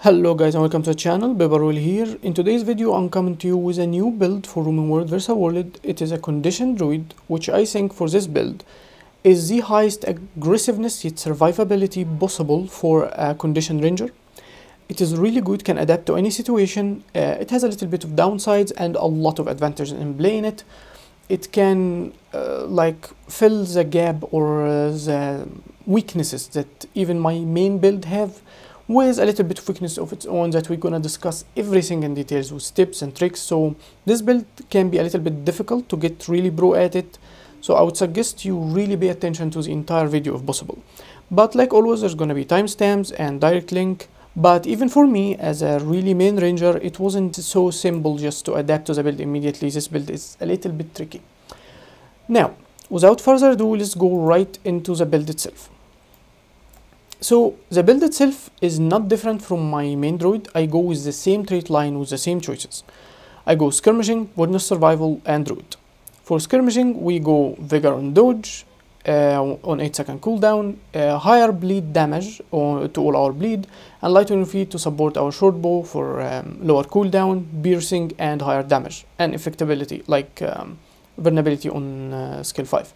Hello guys and welcome to the channel, WvW here. In today's video I'm coming to you with a new build for Roaming World vs World. It is a condition druid, which I think for this build is the highest aggressiveness yet survivability possible for a condition ranger. It is really good, can adapt to any situation. It has a little bit of downsides and a lot of advantages in playing it. It can like fill the gap or the weaknesses that even my main build have, with a little bit of weakness of its own that we're gonna discuss everything in details with tips and tricks. So this build can be a little bit difficult to get really pro at it, so I would suggest you really pay attention to the entire video if possible. But like always, there's gonna be timestamps and direct link. But even for me as a really main ranger, it wasn't so simple just to adapt to the build immediately. This build is a little bit tricky. Now without further ado, let's go right into the build itself. So the build itself is not different from my main druid. I go with the same trait line with the same choices. I go skirmishing, wilderness survival and druid. For skirmishing we go vigor on dodge, on 8-second cooldown, higher bleed damage to all our bleed, and light on your feet to support our short bow for lower cooldown, piercing and higher damage, and effectability like vulnerability on skill 5.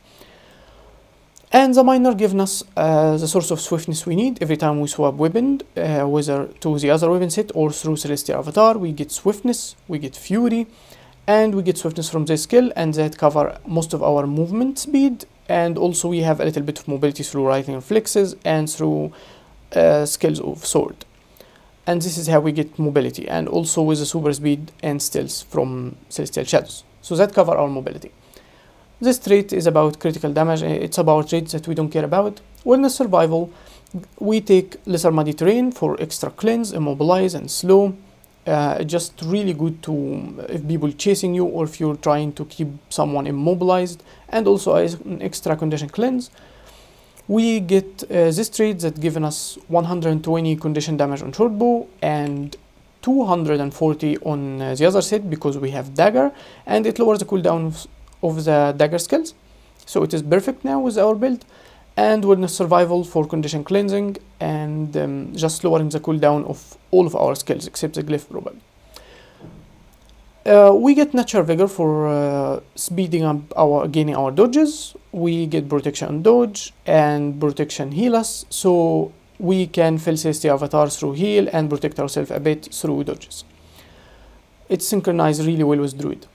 And the miner giving us the source of swiftness we need every time we swap weapon, whether to the other weapon set or through Celestial Avatar. We get swiftness, we get fury, and we get swiftness from this skill, and that cover most of our movement speed. And also we have a little bit of mobility through lightning reflexes and through skills of sword. And this is how we get mobility, and also with the super speed and stealth from Celestial Shadows. So that cover our mobility. This trait is about critical damage. It's about traits that we don't care about. Wilderness survival, we take lesser muddy terrain for extra cleanse, immobilize and slow. Just really good to if people chasing you or if you're trying to keep someone immobilized, and also as an extra condition cleanse. We get this trait that given us 120 condition damage on short bow and 240 on the other set because we have dagger, and it lowers the cooldown of the dagger skills, so it is perfect now with our build. And wilderness survival for condition cleansing and just lowering the cooldown of all of our skills except the glyph probably. We get natural vigor for speeding up gaining our dodges. We get protection on dodge and protection heal us, so we can fill Celestial Avatar through heal and protect ourselves a bit through dodges. It's synchronized really well with druid.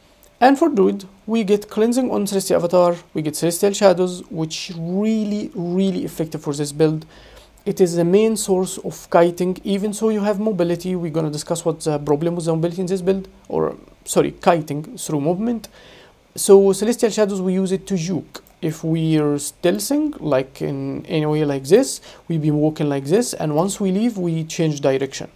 And for druid, we get cleansing on Celestial Avatar, we get Celestial Shadows, which really effective for this build. It is the main source of kiting, even so you have mobility. We're gonna discuss what's the problem with the mobility in this build, or sorry, kiting through movement. So Celestial Shadows, we use it to juke. If we're stealthing, like in any way like this, we be walking like this, and once we leave, we change direction.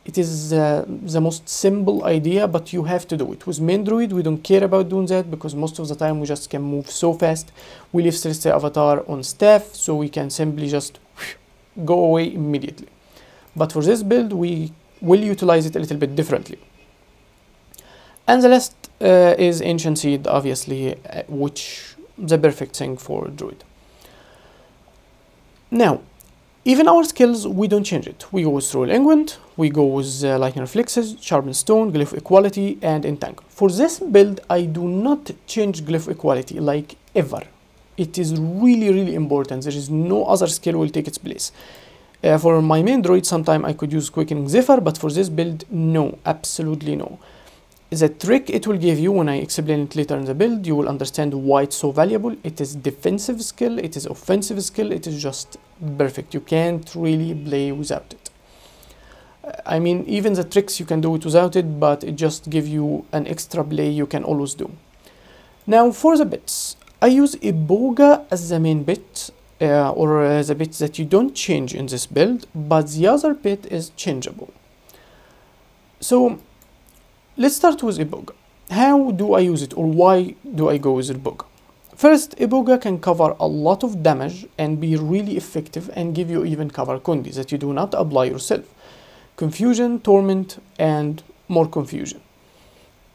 It is the most simple idea, but you have to do it. With main druid, we don't care about doing that because most of the time we just can move so fast. We leave Celestial Avatar on staff, so we can simply just go away immediately. But for this build, we will utilize it a little bit differently. And the last is Ancient Seed, obviously, which is the perfect thing for druid. Now, even our skills, we don't change it. We go with Throw Languid, we go with Lightning Reflexes, Sharpen Stone, Glyph Equality, and Entangle. For this build, I do not change Glyph Equality, like ever. It is really important. There is no other skill will take its place. For my main druid, sometime I could use Quickening Zephyr, but for this build, no, absolutely no. The trick it will give you, when I explain it later in the build, you will understand why it's so valuable. It is defensive skill, it is offensive skill, it is just perfect. You can't really play without it. I mean, even the tricks you can do it without it, but it just gives you an extra play you can always do. Now for the bits, I use iboga as the main bit, or the bit that you don't change in this build, but the other bit is changeable. So let's start with iboga. How do I use it, or why do I go with iboga? First, iboga can cover a lot of damage and be really effective and give you even cover condi that you do not apply yourself. Confusion, torment, and more confusion.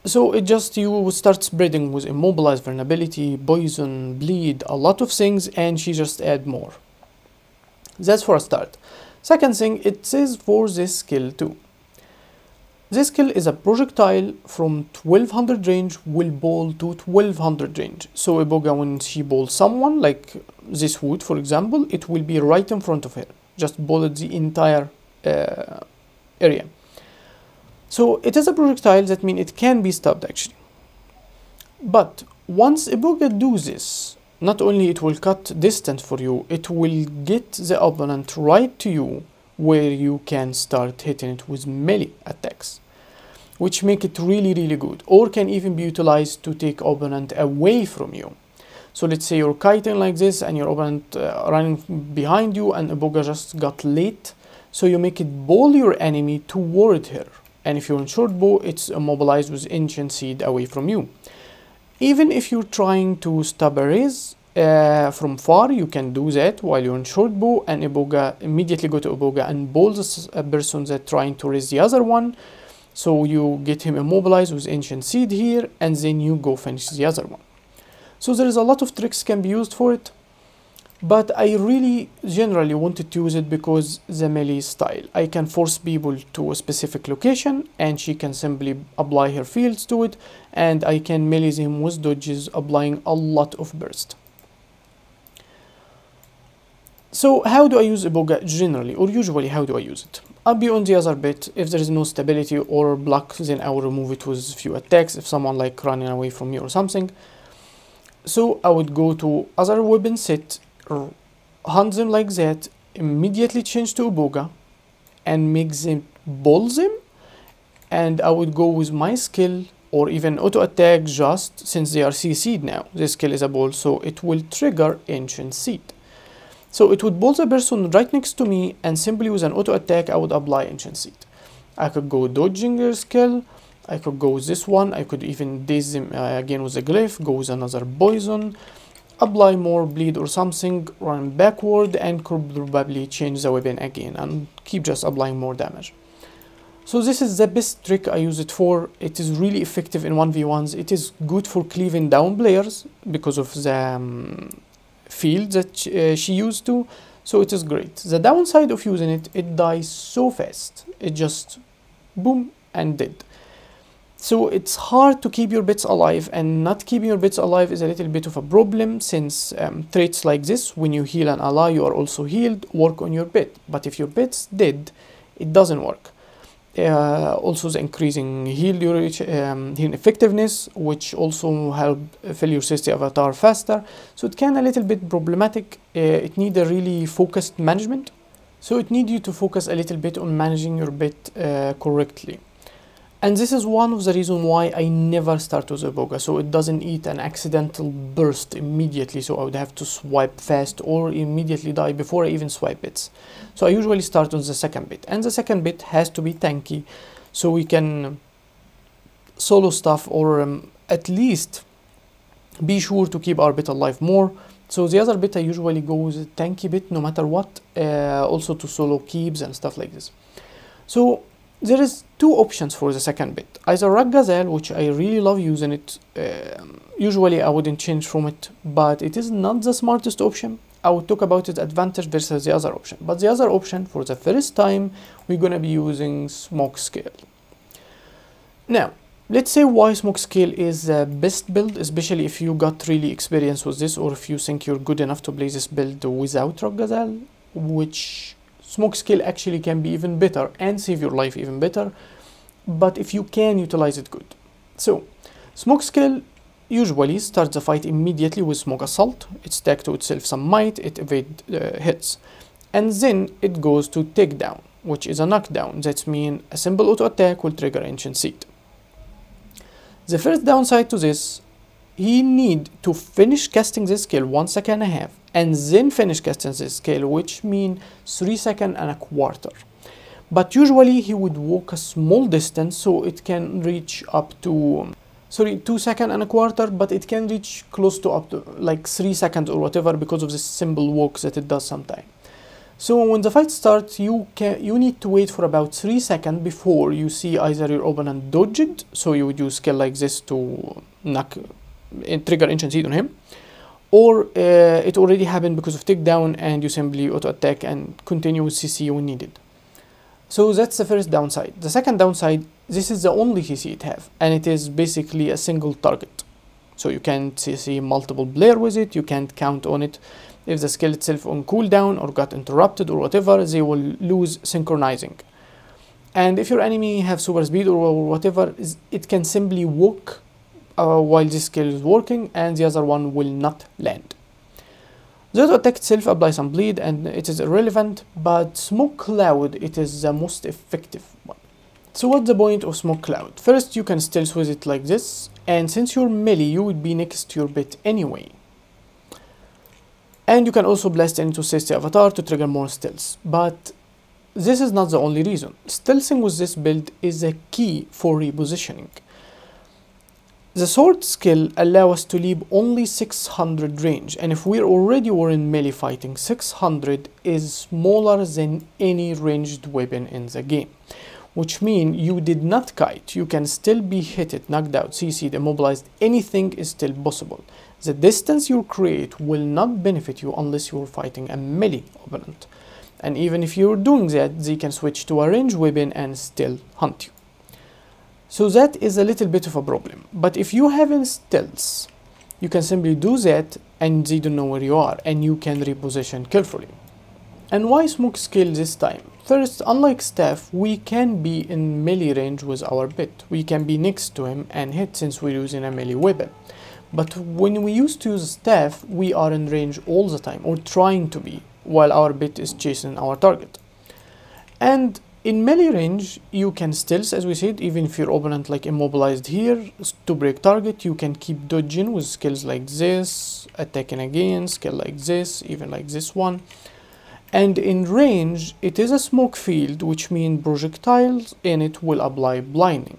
So it just, you will start spreading with immobilize, vulnerability, poison, bleed, a lot of things, and she just add more. That's for a start. Second thing, it says for this skill too. This skill is a projectile from 1200 range will ball to 1200 range. So iboga, when she balls someone, like this wood for example, it will be right in front of her, just bullet the entire area. So it is a projectile, that means it can be stopped actually. But once iboga do this, not only it will cut distance for you, it will get the opponent right to you, where you can start hitting it with melee attacks, which make it really good, or can even be utilized to take opponent away from you. So let's say you're kiting like this and your opponent running behind you and iboga just got late, so you make it ball your enemy toward her, and if you're in short bow, it's immobilized with ancient seed away from you. Even if you're trying to stab a raise from far, you can do that while you're in short bow, and iboga immediately go to iboga and balls a person that trying to raise the other one. So you get him immobilized with ancient seed here, and then you go finish the other one. So there is a lot of tricks can be used for it, but I really generally wanted to use it because the melee style. I can force people to a specific location and she can simply apply her fields to it, and I can melee them with dodges, applying a lot of burst. So how do I use iboga generally, or usually how do I use it? I'll be on the other bit. If there is no stability or block, then I will remove it with a few attacks if someone like running away from me or something. So I would go to other weapon set, hunt them like that, immediately change to iboga and make them ball them, and I would go with my skill or even auto attack, just since they are CC'd now. This skill is a ball, so it will trigger ancient seed. So it would ball the person right next to me, and simply with an auto attack I would apply ancient seed. I could go dodging their skill, I could go with this one, I could even daze them again with a glyph, go with another poison, apply more bleed or something, run backward, and could probably change the weapon again and keep just applying more damage. So this is the best trick I use it for. It is really effective in 1v1s. It is good for cleaving down players because of the field that she used to, so it is great. The downside of using it, it dies so fast. It just boom and dead. So it's hard to keep your bits alive, and not keeping your bits alive is a little bit of a problem, since traits like this, when you heal an ally you are also healed, work on your bit. But if your bit's dead, it doesn't work. Also the increasing heal duration, heal effectiveness, which also help fill your CST avatar faster. So it can a little bit problematic. It need a really focused management. So it need you to focus a little bit on managing your bit correctly. And this is one of the reasons why I never start with iboga, so it doesn't eat an accidental burst immediately, so I would have to swipe fast or immediately die before I even swipe it. So I usually start on the second bit, and the second bit has to be tanky, so we can solo stuff, or at least be sure to keep our bit alive more. So the other bit I usually go with a tanky bit no matter what, also to solo keeps and stuff like this. So there is two options for the second bit. Either Rock Gazelle, which I really love using it. Usually I wouldn't change from it, but it is not the smartest option. I would talk about its advantage versus the other option. But the other option, for the first time, we're gonna be using Smoke Scale. Now, let's say why Smoke Scale is the best build, especially if you got really experience with this, or if you think you're good enough to play this build without Rock Gazelle, which Smoke Scale actually can be even better and save your life even better, but if you can utilize it good. So Smoke Scale usually starts the fight immediately with Smoke Assault. It stacks to itself some might, it evades hits, and then it goes to Takedown, which is a knockdown. That means a simple auto attack will trigger Ancient Seed. The first downside to this, he need to finish casting this skill 1.5 seconds and then finish casting this skill, which means 3.25 seconds. But usually he would walk a small distance, so it can reach up to 2.25 seconds, but it can reach close to up to like 3 seconds or whatever, because of this simple walk that it does sometimes. So when the fight starts, you need to wait for about 3 seconds before you see either your opponent dodge it, so you would use skill like this to trigger Ancient Seed on him, or it already happened because of takedown and you simply auto attack and continue with CC when needed. So that's the first downside. The second downside, this is the only CC it have, and it is basically a single target. So you can't CC multiple player with it, you can't count on it. If the skill itself on cooldown or got interrupted or whatever, they will lose synchronizing. And if your enemy have super speed or whatever, it can simply walk while this skill is working, and the other one will not land. The auto attack itself applies some bleed and it is irrelevant, but smoke cloud, it is the most effective one. So what's the point of smoke cloud? First, you can stealth with it like this, and since you're melee, you would be next to your bit anyway. And you can also blast into safety avatar to trigger more stealth, but this is not the only reason. Stealthing with this build is a key for repositioning. The sword skill allows us to leave only 600 range, and if we're already in melee fighting, 600 is smaller than any ranged weapon in the game. Which means you did not kite, you can still be hit, knocked out, CC'd, immobilized, anything is still possible. The distance you create will not benefit you unless you're fighting a melee opponent. And even if you're doing that, they can switch to a ranged weapon and still hunt you. So that is a little bit of a problem. But if you have in stealth, you can simply do that and they don't know where you are, and you can reposition carefully. And why smoke skill this time? First, unlike staff, we can be in melee range with our bit. We can be next to him and hit since we're using a melee weapon. But when we used to use staff, we are in range all the time, or trying to be, while our bit is chasing our target. And in melee range, you can stealth, as we said, even if your opponent like immobilized here, to break target, you can keep dodging with skills like this, attacking again, skill like this, even like this one. And in range, it is a smoke field, which means projectiles in it will apply blinding.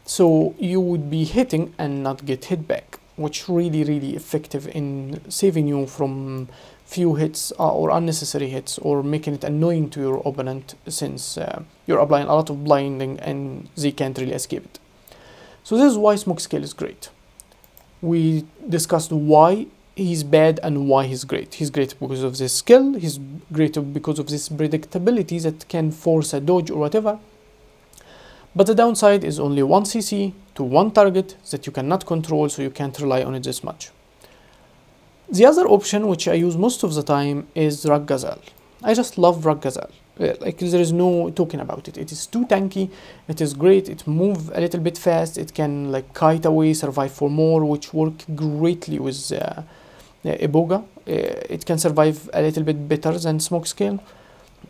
So you would be hitting and not get hit back, which really effective in saving you from few hits or unnecessary hits, or making it annoying to your opponent since you're applying a lot of blinding and they can't really escape it. So this is why smoke skill is great. We discussed why he's bad and why he's great. He's great because of this skill, he's great because of this predictability that can force a dodge or whatever. But the downside is only 1 CC to 1 target that you cannot control, so you can't rely on it this much. The other option, which I use most of the time, is Rag Gazelle. I just love Rag Gazelle. Like, there is no talking about it. It is too tanky, it is great, it moves a little bit fast, it can like kite away, survive for more, which work greatly with iboga. It can survive a little bit better than smoke skill,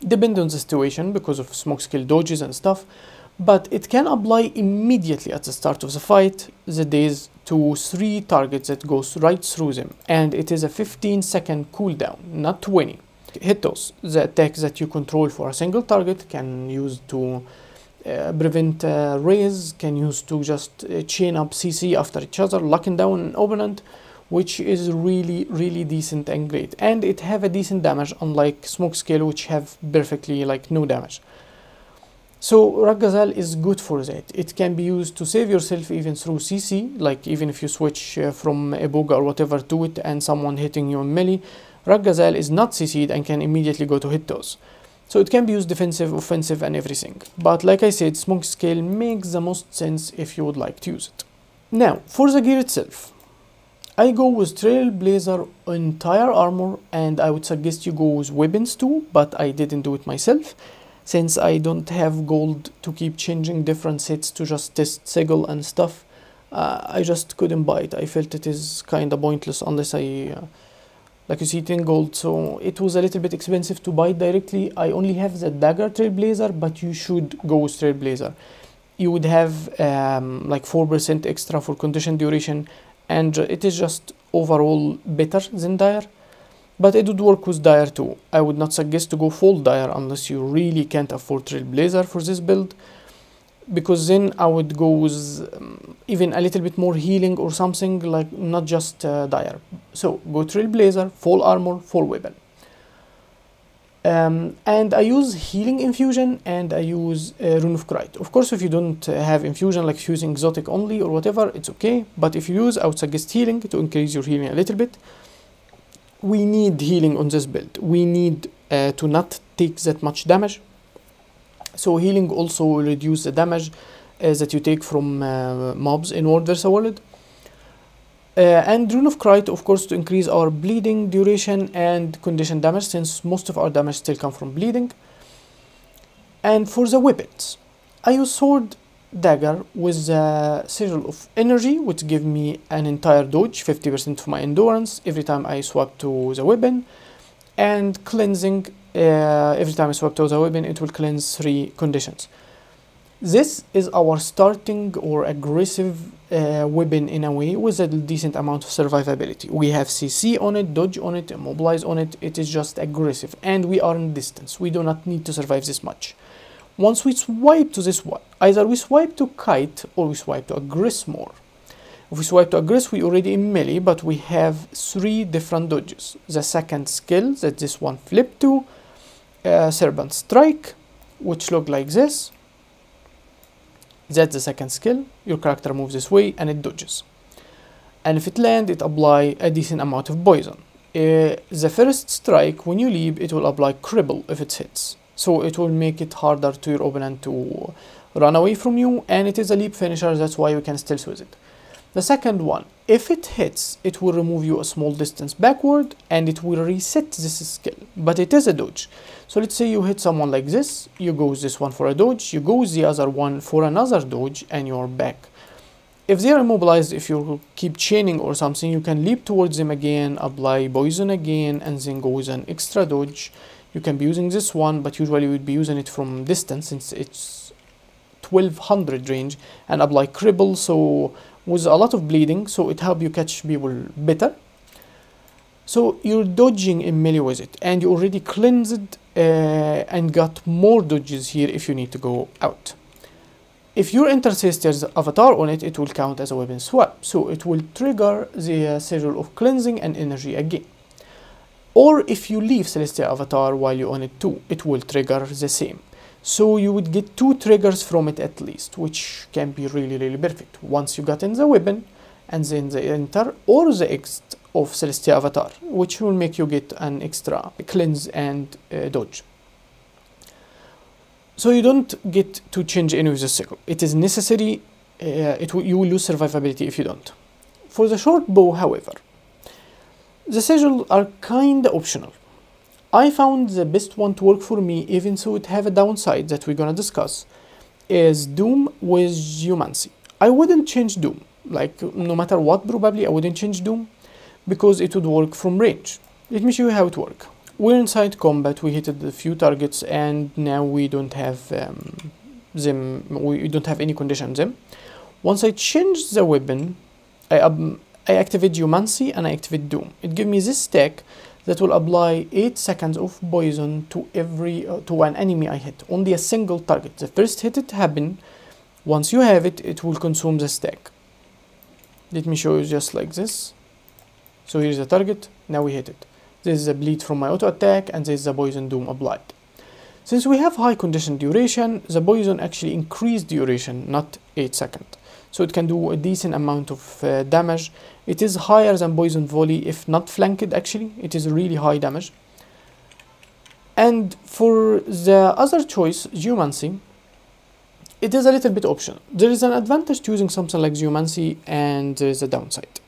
depending on the situation because of smoke skill dodges and stuff. But it can apply immediately at the start of the fight, the days to 3 targets that goes right through them, and it is a 15-second cooldown, not 20. Hit those. The attack that you control for a single target can use to prevent raise, can use to just chain up CC after each other, locking down an opponent, which is really decent and great. And it have a decent damage, unlike smoke skill, which have perfectly like no damage. So Rag Gazelle is good for that. It can be used to save yourself even through CC, like even if you switch from iboga or whatever to it and someone hitting you in melee, Rag Gazelle is not CC'd and can immediately go to hit those. So it can be used defensive, offensive and everything. But like I said, smoke skill makes the most sense if you would like to use it. Now, for the gear itself, I go with Trailblazer entire armor, and I would suggest you go with weapons too, but I didn't do it myself, since I don't have gold to keep changing different sets to just test sigil and stuff. I just couldn't buy it. I felt it is kinda pointless unless I, like you see, 10 gold, so it was a little bit expensive to buy it directly. I only have the dagger Trailblazer, but you should go with Trailblazer. You would have like 4% extra for condition duration, and it is just overall better than Dire. But it would work with Dire too. I would not suggest to go full Dire unless you really can't afford Trailblazer for this build, because then I would go with even a little bit more healing or something, like not just Dire. So go Trailblazer, full armor, full weapon. And I use healing infusion and I use Rune of Krite. Of course, if you don't have infusion, like if you're using exotic only or whatever, it's okay. But if you use, I would suggest healing to increase your healing a little bit. We need healing on this build. We need to not take that much damage. So healing also will reduce the damage that you take from mobs in World vs. World. And Rune of Krite, of course, to increase our bleeding duration and condition damage, since most of our damage still come from bleeding. And for the weapons, I use sword dagger with the sigil of energy, which give me an entire dodge, 50% of my endurance every time I swap to the weapon, and cleansing. Every time I swap to the weapon, it will cleanse 3 conditions. This is our starting or aggressive weapon in a way, with a decent amount of survivability. We have CC on it, dodge on it, immobilize on it. It is just aggressive, and we are in distance. We do not need to survive this much. Once we swipe to this one, either we swipe to kite or we swipe to aggress more. If we swipe to aggress, we already in melee, but we have 3 different dodges. The second skill that this one flipped to, Serpent Strike, which look like this. That's the second skill. Your character moves this way and it dodges. And if it lands, it apply a decent amount of poison. The first strike, when you leap, it will apply cripple if it hits. So it will make it harder to your opponent to run away from you, and it is a leap finisher, that's why you can still use it. The second one, if it hits, it will remove you a small distance backward and it will reset this skill, but it is a dodge. So let's say you hit someone like this, you go with this one for a dodge, you go with the other one for another dodge, and you're back. If they are immobilized, if you keep chaining or something, you can leap towards them again, apply poison again, and then go with an extra dodge. You can be using this one, but usually you would be using it from distance since it's 1200 range, and apply cripple, so with a lot of bleeding, so it helps you catch people better. So you're dodging in melee with it, and you already cleansed and got more dodges here if you need to go out. If you enter Celestia's avatar on it, it will count as a weapon swap, so it will trigger the sigil of cleansing and energy again. Or if you leave Celestia avatar while you own it too, it will trigger the same. So you would get 2 triggers from it at least, which can be really perfect. Once you got in the weapon, and then the enter or the exit of Celestia avatar, which will make you get an extra cleanse and dodge. So you don't get to change any of the sigil. It is necessary, you will lose survivability if you don't. For the short bow, however, the sigils are kinda optional. I found the best one to work for me, even though it have a downside that we're gonna discuss, is Doom with Geomancy. I wouldn't change Doom, like no matter what, probably I wouldn't change Doom, because it would work from range. Let me show you how it works. We're inside combat, we hit a few targets, and now we don't have we don't have any condition on them. Once I change the weapon, I activate Geomancy and I activate Doom. It gives me this stack that will apply 8 seconds of poison to to an enemy I hit, only a single target. The first hit it happen, once you have it, it will consume the stack. Let me show you just like this. So here's the target, now we hit it. This is the bleed from my auto attack, and this is the poison Doom applied. Since we have high condition duration, the poison actually increased duration, not 8 seconds. So it can do a decent amount of damage. It is higher than poison volley if not flanked. Actually, it is really high damage. And for the other choice, Geomancy, it is a little bit optional. There is an advantage to using something like Geomancy, and there is a downside.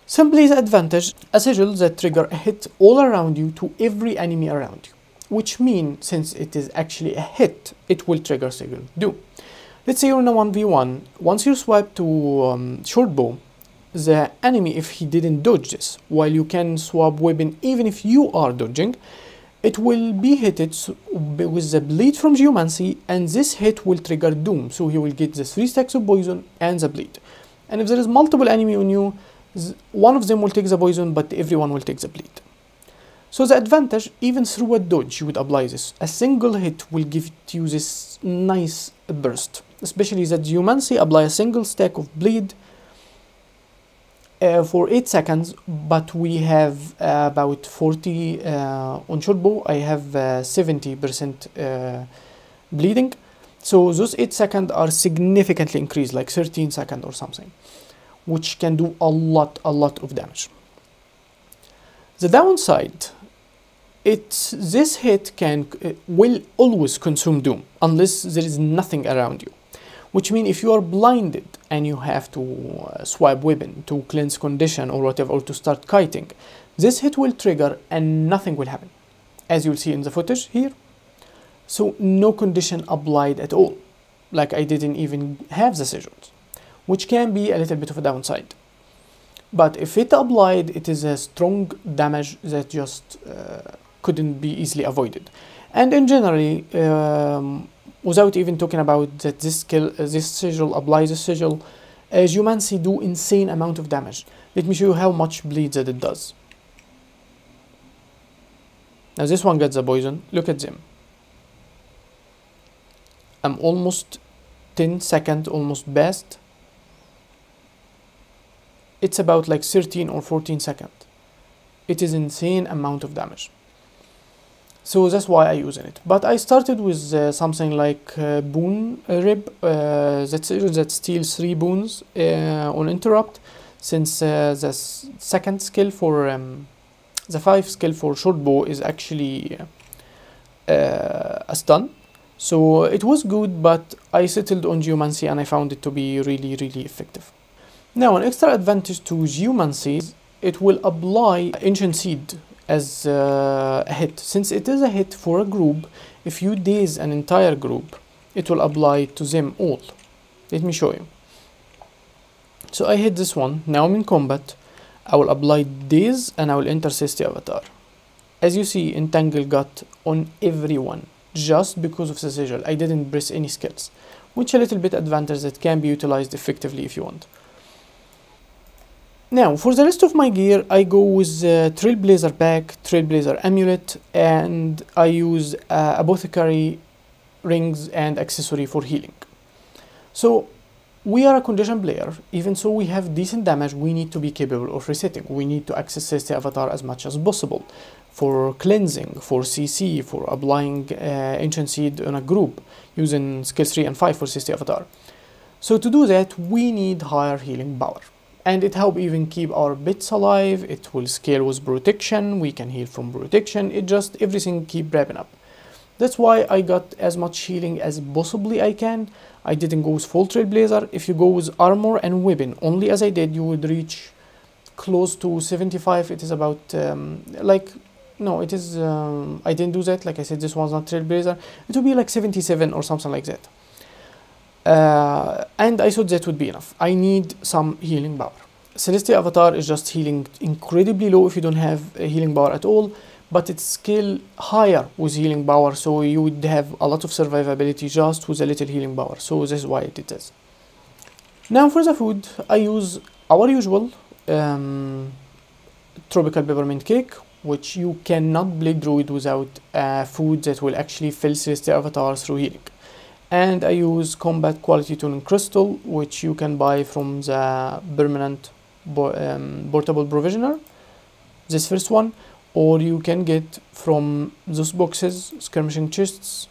Simply the advantage, a sigil that trigger a hit all around you to every enemy around you, which means since it is actually a hit, it will trigger sigil Doom. Let's say you're in a 1v1, once you swipe to short bow, the enemy, if he didn't dodge this, while you can swap weapon even if you are dodging, it will be hit with the bleed from Geomancy, and this hit will trigger Doom, so he will get the 3 stacks of poison and the bleed. And if there is multiple enemy on you, one of them will take the poison, but everyone will take the bleed. So the advantage, even through a dodge, you would apply this. A single hit will give you this nice burst. Especially that Geomancy apply a single stack of bleed for 8 seconds, but we have about 40 on short bow. I have 70% bleeding. So those 8 seconds are significantly increased, like 13 seconds or something, which can do a lot of damage. The downside, this hit will always consume Doom unless there is nothing around you. which means if you are blinded and you have to swipe weapon to cleanse condition or whatever, or to start kiting, this hit will trigger and nothing will happen, as you'll see in the footage here. So no condition applied at all, like I didn't even have the sigils, which can be a little bit of a downside. But if it applied, it is a strong damage that just couldn't be easily avoided. And in generally, without even talking about that this skill, this sigil applies a sigil, Geomancy do insane amount of damage. Let me show you how much bleed that it does. Now this one gets a poison. Look at them. I'm almost 10 seconds, almost best. It's about like 13 or 14 seconds. It is insane amount of damage. So that's why I use it. But I started with something like boon rib that steals 3 boons on interrupt, since the second skill for the 5 skill for short bow is actually a stun. So it was good, but I settled on Geomancy and I found it to be really, really effective. Now, an extra advantage to Geomancy is it will apply Ancient Seed as a hit. Since it is a hit for a group, if you daze an entire group, it will apply to them all. Let me show you. So I hit this one. Now I'm in combat. I will apply daze and I will enter City Avatar. As you see, Entangle got on everyone just because of the sigil. I didn't press any skills, which a little bit advantage that can be utilized effectively if you want. Now, for the rest of my gear, I go with Trailblazer pack, Trailblazer amulet, and I use apothecary rings and accessory for healing. So, we are a condition player. Even so we have decent damage, we need to be capable of resetting. We need to access the avatar as much as possible for cleansing, for CC, for applying Ancient Seed on a group, using skill 3 and 5 for CC avatar. So to do that, we need higher healing power. And it helps even keep our bits alive. It will scale with protection. We can heal from protection. It just, everything keep wrapping up. That's why I got as much healing as possibly I can. I didn't go with full Trailblazer. If you go with armor and weapon, only as I did, you would reach close to 75. It is about, no, it is, I didn't do that. Like I said, this one's not Trailblazer. It would be like 77 or something like that. And I thought that would be enough. I need some healing power. Celestial Avatar is just healing incredibly low if you don't have a healing power at all, but it's scale higher with healing power, so you would have a lot of survivability just with a little healing power. So this is why I did this. Now for the food, I use our usual tropical peppermint cake, which you cannot play Druid without food that will actually fill Celestial Avatar through healing. And I use combat quality tuning crystal, which you can buy from the permanent portable provisioner, this first one, or you can get from those boxes, skirmishing chests.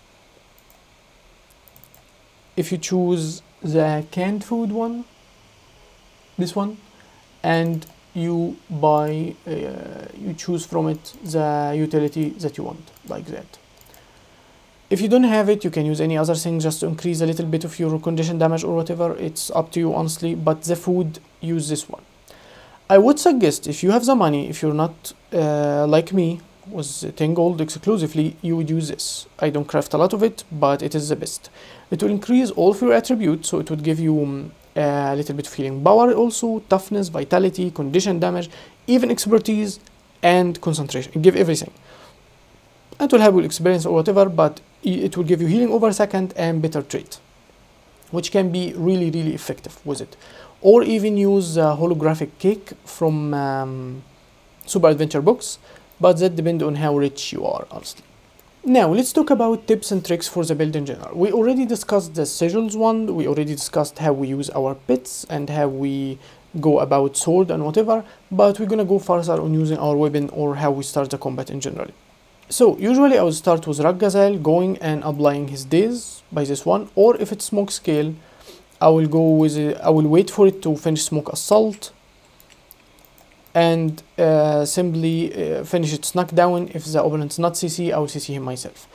If you choose the canned food one, this one, and you buy, you choose from it the utility that you want, like that. If you don't have it, you can use any other thing just to increase a little bit of your condition damage or whatever. It's up to you, honestly, but the food, use this one. I would suggest, if you have the money, if you're not like me, with 10 gold exclusively, you would use this. I don't craft a lot of it, but it is the best. It will increase all of your attributes, so it would give you a little bit of healing power also, toughness, vitality, condition damage, even expertise and concentration. Give everything. It will have experience or whatever, but it will give you healing over a second and better trait, which can be really, really effective with it. Or even use holographic cake from Super Adventure Box, but that depends on how rich you are, honestly. Now let's talk about tips and tricks for the build in general. We already discussed the sigils one, we already discussed how we use our pits and how we go about sword and whatever, but we're gonna go further on using our weapon or how we start the combat in general. So usually I would start with Ragazal going and applying his daze by this one, or if it's smoke scale, I will go with I will wait for it to finish smoke assault and simply finish its knockdown. If the opponent's not CC, I will CC him myself.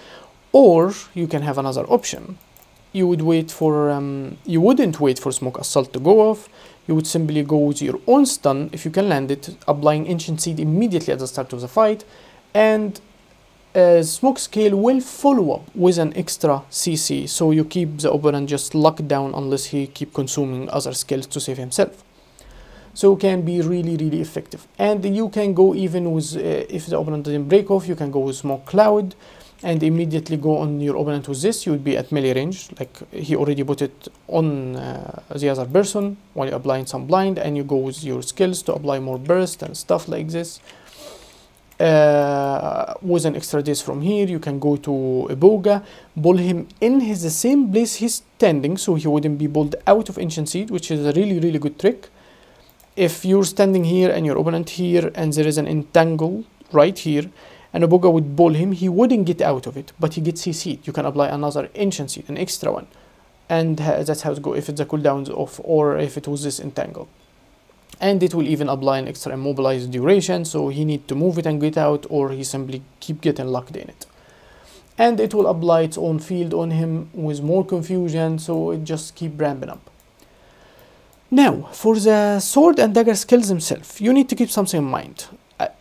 Or you can have another option. you would wait for you wouldn't wait for Smoke Assault to go off. You would simply go with your own stun if you can land it, applying Ancient Seed immediately at the start of the fight, and Smoke Scale will follow up with an extra CC, so you keep the opponent just locked down unless he keep consuming other skills to save himself. So it can be really effective. And you can go even with, if the opponent doesn't break off, you can go with Smoke Cloud and immediately go on your opponent with this. You would be at melee range, like he already put it on the other person while you're applying some blind, and you go with your skills to apply more burst and stuff like this. With an extra days from here, you can go to iboga, pull him in the same place he's standing, so he wouldn't be pulled out of Ancient Seed, which is a really good trick. If you're standing here and your opponent here and there is an entangle right here, and iboga would pull him, he wouldn't get out of it, but he gets CC'd. You can apply another Ancient Seed, an extra one, and that's how it goes if it's a cooldown's off or if it was this entangle. And it will even apply an extra immobilized duration, so he need to move it and get out, or he simply keep getting locked in it. And it will apply its own field on him with more confusion, so it just keep ramping up. Now, for the sword and dagger skills themselves, you need to keep something in mind.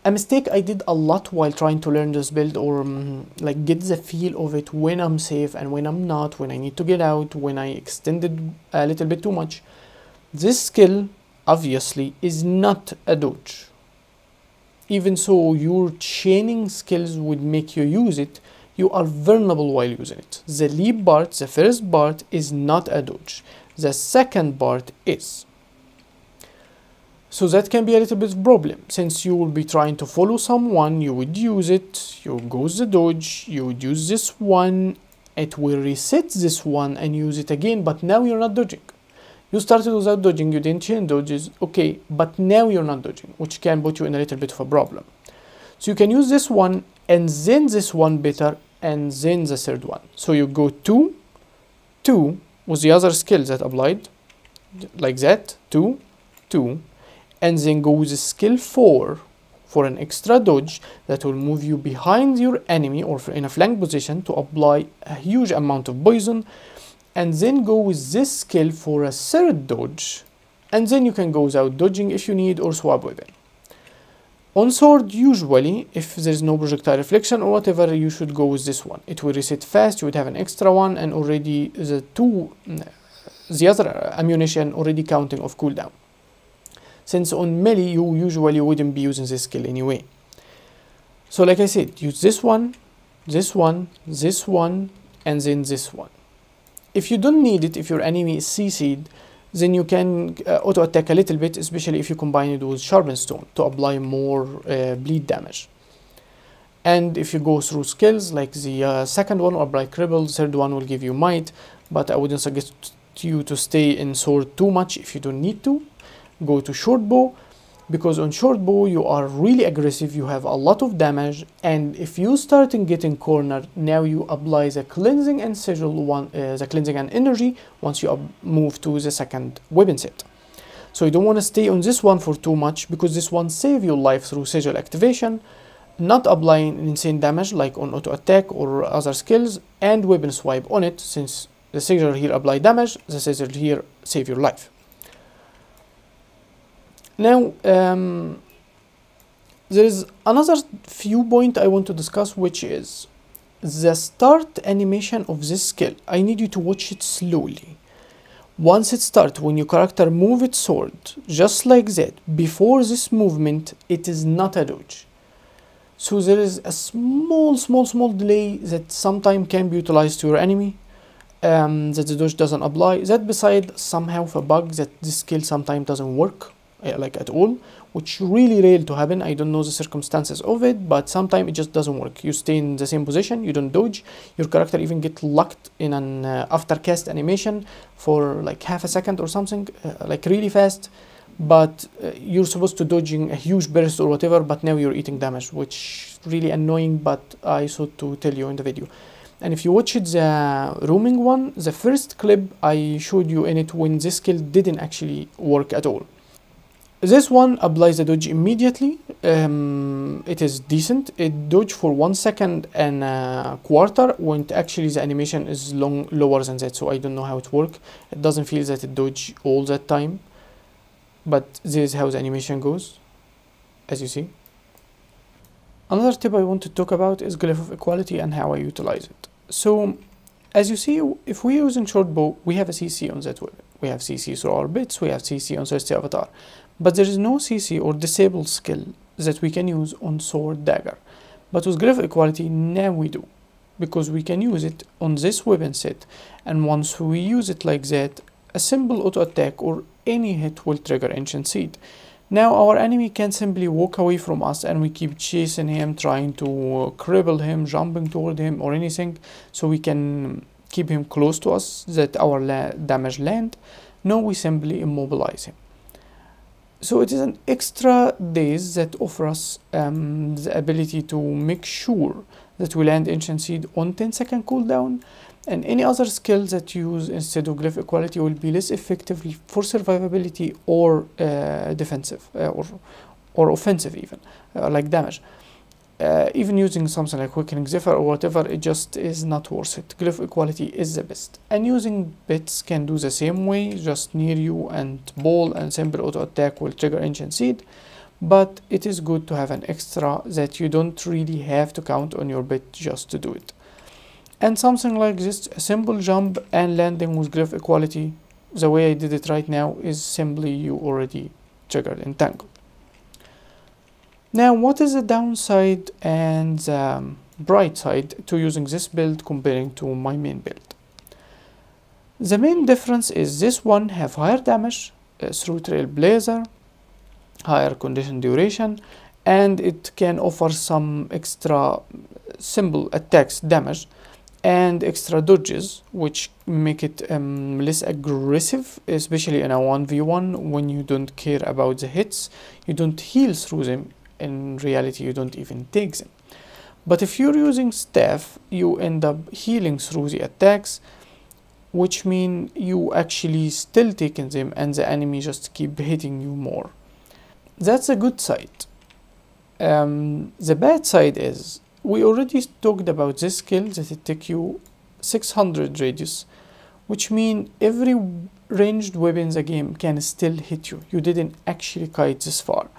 A mistake I did a lot while trying to learn this build, or like get the feel of it when I'm safe and when I'm not, when I need to get out, when I extended a little bit too much. This skill obviously is not a dodge. Even so, your chaining skills would make you use it. You are vulnerable while using it. The leap part, the first part, is not a dodge. The second part is. So that can be a little bit of a problem. Since you will be trying to follow someone, you would use it, you goes the dodge, you would use this one, it will reset this one and use it again, but now you're not dodging. You started without dodging, you didn't chain dodges, okay, but now you're not dodging, which can put you in a little bit of a problem. So you can use this one, and then this one better, and then the third one. So you go 2, 2, with the other skills that applied, like that, 2, 2, and then go with the skill 4 for an extra dodge that will move you behind your enemy or in a flank position to apply a huge amount of poison, and then go with this skill for a third dodge, and then you can go without dodging if you need, or swap weapon. On sword, usually, if there's no projectile reflection or whatever, you should go with this one. It will reset fast, you would have an extra one, and already the other ammunition already counting off cooldown. Since on melee, you usually wouldn't be using this skill anyway. So like I said, use this one, this one, this one, and then this one. If you don't need it, if your enemy is CC'd, then you can auto attack a little bit, especially if you combine it with Sharpened Stone to apply more bleed damage. And if you go through skills, like the second one will apply Cripple, the third one will give you Might, but I wouldn't suggest you to stay in sword too much if you don't need to. Go to short bow, because on short bow you are really aggressive, you have a lot of damage, and if you start getting cornered, now you apply the cleansing and sigil one, the cleansing and energy once you move to the second weapon set. So you don't want to stay on this one for too much, because this one save your life through sigil activation, not applying insane damage like on auto attack or other skills, and weapon swipe on it, since the sigil here apply damage, the sigil here save your life. Now, there is another few point I want to discuss, which is the start animation of this skill. I need you to watch it slowly. Once it starts, when your character move its sword, just like that, before this movement, it is not a dodge. So there is a small delay that sometimes can be utilized to your enemy, that the dodge doesn't apply. That beside somehow a bug that this skill sometimes doesn't work. Like at all, which really rare to happen. I don't know the circumstances of it, but sometimes it just doesn't work. You stay in the same position, you don't dodge, your character even get locked in an aftercast animation for like half a second or something, like really fast, but you're supposed to dodging a huge burst or whatever, but now you're eating damage, which really annoying, but I thought to tell you in the video. And if you watch it, the roaming one, the first clip I showed you in it when this skill didn't actually work at all. This one applies the dodge immediately. It is decent. It dodge for 1 second and a quarter when actually the animation is lower than that, so I don't know how it works. It doesn't feel that it dodge all that time, but this is how the animation goes, as you see. Another tip I want to talk about is Glyph of Equality and how I utilize it. So, as you see, if we're using short bow, we have a CC on that weapon. We have CC through our bits, we have CC on thirsty avatar. But there is no CC or disable skill that we can use on sword dagger. But with Glyph of Equality, now we do. Because we can use it on this weapon set. And once we use it like that, a simple auto attack or any hit will trigger Ancient Seed. Now our enemy can simply walk away from us and we keep chasing him, trying to cripple him, jumping toward him or anything, so we can keep him close to us, that our damage land. No, we simply immobilize him. So it is an extra days that offer us the ability to make sure that we land Ancient Seed on 10-second cooldown, and any other skill that you use instead of Glyph Equality will be less effective for survivability or defensive or offensive even, like damage. Even using something like Quickening Zephyr or whatever, it just is not worth it. Glyph Equality is the best. And using bits can do the same way, just near you and ball and simple auto attack will trigger Ancient Seed. But it is good to have an extra that you don't really have to count on your bit just to do it. And something like this, a simple jump and landing with Glyph Equality, the way I did it right now, is simply you already triggered Entangle. Now, what is the downside and the bright side to using this build comparing to my main build? The main difference is this one have higher damage through Trailblazer, higher condition duration, and it can offer some extra simple attacks damage and extra dodges, which make it less aggressive, especially in a 1v1 when you don't care about the hits. You don't heal through them. In reality, you don't even take them. But if you're using staff, you end up healing through the attacks, which mean you actually still taking them and the enemy just keep hitting you more. That's a good side. The bad side is, we already talked about this skill that it take you 600 radius, which mean every ranged weapon in the game can still hit you. You didn't actually kite this far.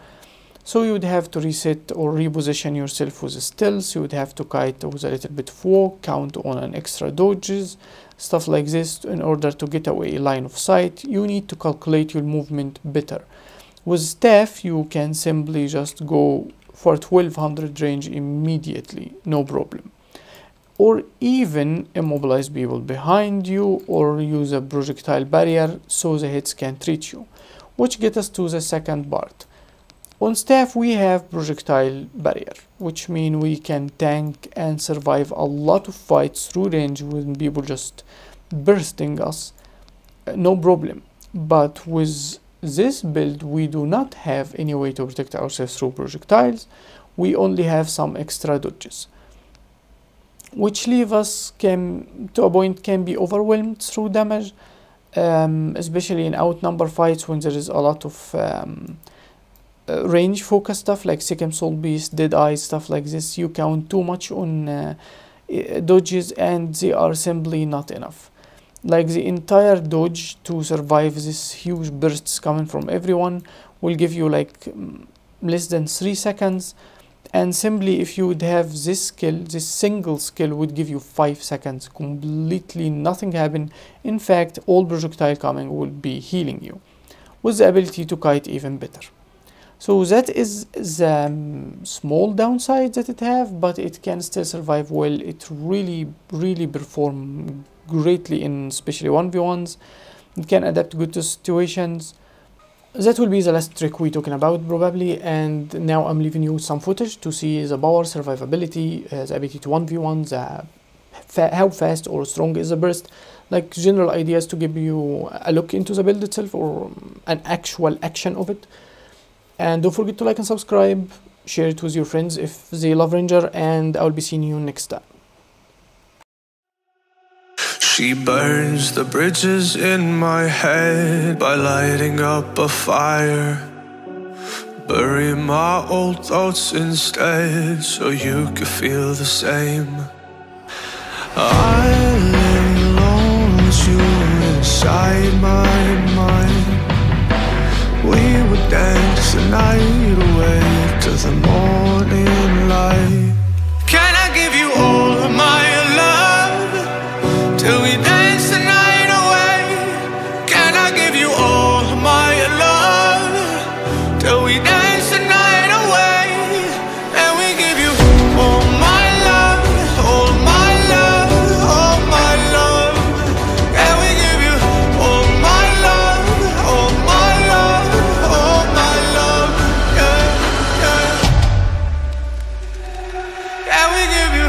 So you would have to reset or reposition yourself with a stealth, you would have to kite with a little bit of walk, count on an extra dodges, stuff like this in order to get away line of sight. You need to calculate your movement better. With staff, you can simply just go for 1200 range immediately, no problem. Or even immobilize people behind you or use a projectile barrier so the hits can't reach you. Which gets us to the second part. On staff, we have projectile barrier, which means we can tank and survive a lot of fights through range when people just bursting us, no problem. But with this build, we do not have any way to protect ourselves through projectiles. We only have some extra dodges, which leave us to a point can be overwhelmed through damage, especially in outnumber fights when there is a lot of range focus stuff like Sikkim Soul Beast, Dead Eyes, stuff like this. You count too much on dodges and they are simply not enough. Like the entire dodge to survive this huge bursts coming from everyone will give you like less than 3 seconds, and simply if you would have this skill, this single skill would give you 5 seconds, completely nothing happen. In fact, all projectile coming will be healing you, with the ability to kite even better. So that is the small downside that it have, but it can still survive well. It really perform greatly in especially 1v1s. It can adapt good to situations. That will be the last trick we're talking about probably, and now I'm leaving you some footage to see the power, survivability, the ability to 1v1, how fast or strong is the burst, like general ideas to give you a look into the build itself or an actual action of it. And don't forget to like and subscribe, share it with your friends if they love Ranger, and I'll be seeing you next time. She burns the bridges in my head by lighting up a fire. Bury my old thoughts instead, so you could feel the same. I live alone with you inside my mind. We would dance the night away to the morning light. Can I give you all of my love till we dance the night away? Can I give you all of my love till we dance the night away? And we give you all my love, all my love, all my love. And we give you all my love, all my love, all my love. Yeah, yeah. And we give you.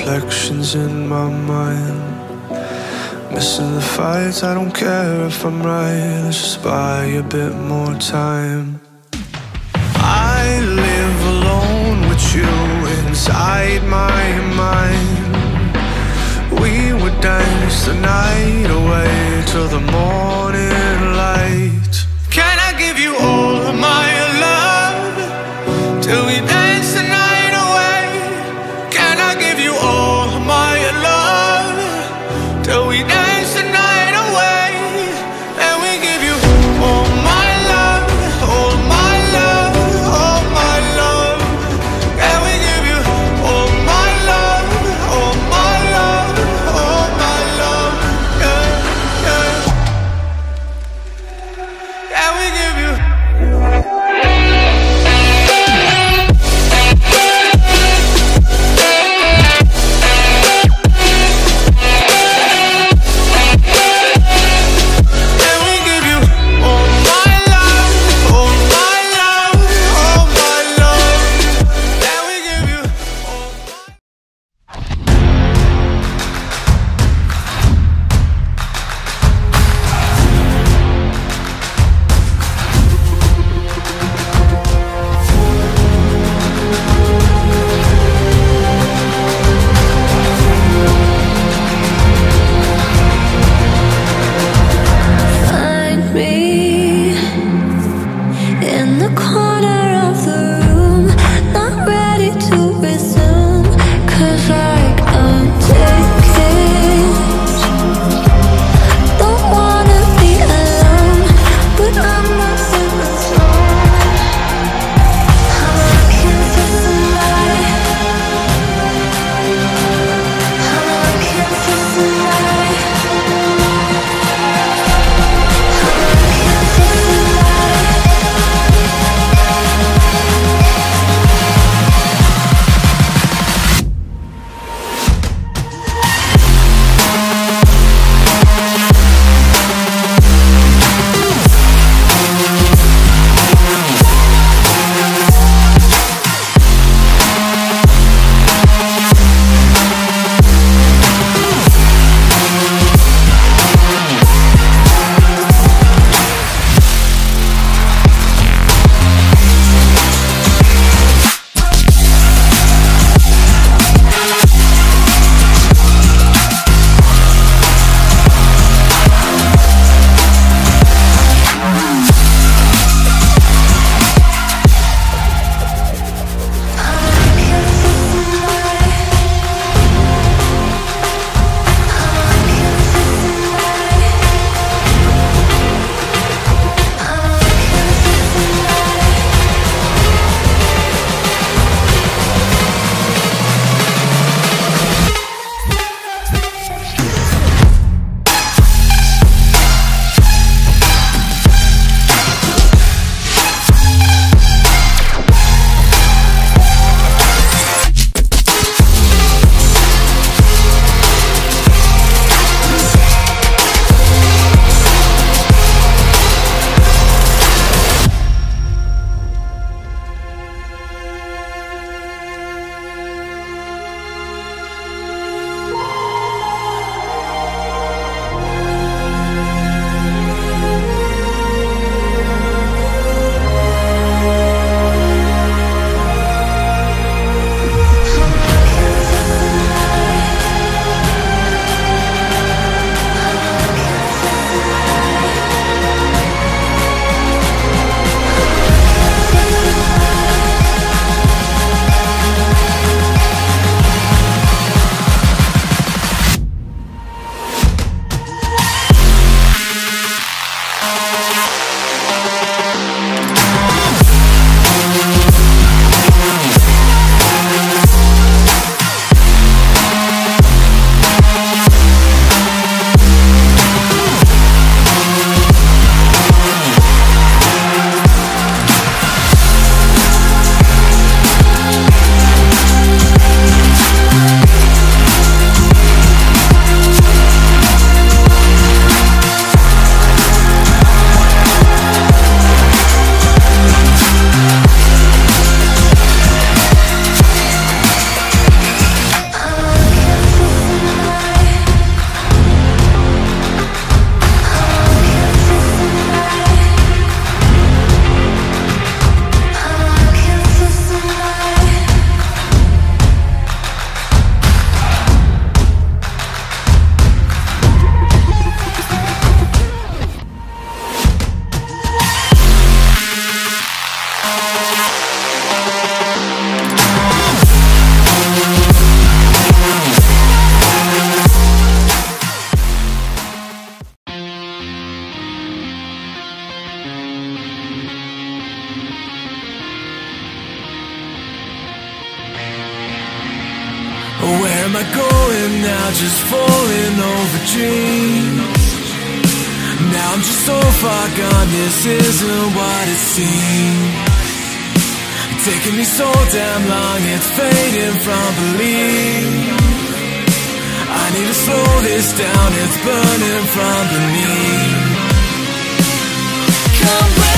Reflections in my mind. Missing the fights, I don't care if I'm right. Let's just buy a bit more time. I live alone with you inside my mind. We would dance the night away till the morning light. Can I give you all of my love till we dance the night away? Can I give you all of my love till we dance the night away? And we give you all my love, all my love, all my love. And we give you all my love, all my love, all my love. Yeah, yeah. And we give you. am I going now? Just falling over dreams. Now I'm just so far gone, this isn't what it seems. Taking me so damn long, it's fading from belief. I need to slow this down, it's burning from beneath. Come back.